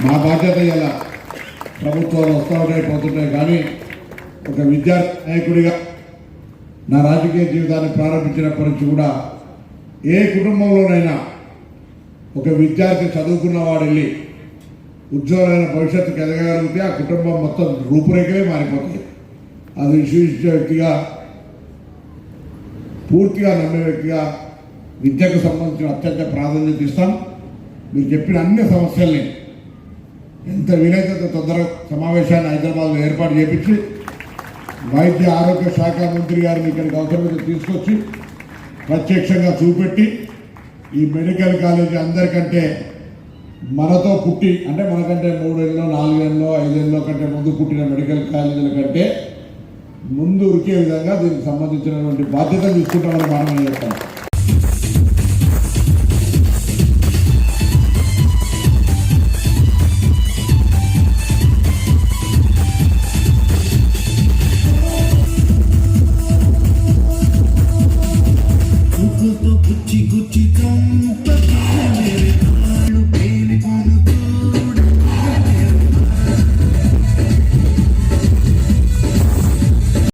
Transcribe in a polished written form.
మా బాధ్యత ఇలా ప్రభుత్వాలు వస్తూ ఉంటాయి పోతుంటాయి, కానీ ఒక విద్యార్థి నాయకుడిగా నా రాజకీయ జీవితాన్ని ప్రారంభించినప్పటి నుంచి కూడా ఏ కుటుంబంలోనైనా ఒక విద్యార్థి చదువుకున్నవాడు వెళ్ళి ఉజ్వలమైన భవిష్యత్తుకు ఎదగలిగితే ఆ కుటుంబం మొత్తం రూపురేఖలే మారిపోతాయి. అది విశ్వసించే వ్యక్తిగా, పూర్తిగా నమ్మే వ్యక్తిగా విద్యకు సంబంధించిన అత్యంత ప్రాధాన్యత ఇస్తాం. మీరు చెప్పిన అన్ని సమస్యల్ని ఎంత వీలైతే తొందరగా సమావేశాన్ని హైదరాబాద్లో ఏర్పాటు చేపించి వైద్య ఆరోగ్య శాఖ మంత్రి గారిని ఇక్కడికి అవసరమైతే తీసుకొచ్చి ప్రత్యక్షంగా చూపెట్టి ఈ మెడికల్ కాలేజీ అందరికంటే మనతో పుట్టి అంటే మనకంటే 3 ఏళ్ళలో 4 ఏళ్ళలో 5 ఏళ్ళలో కంటే ముందు పుట్టిన మెడికల్ కాలేజీల కంటే ముందు ఉరికే విధంగా దీనికి సంబంధించినటువంటి బాధ్యతలు తీసుకుంటామని మనం చెప్తాం.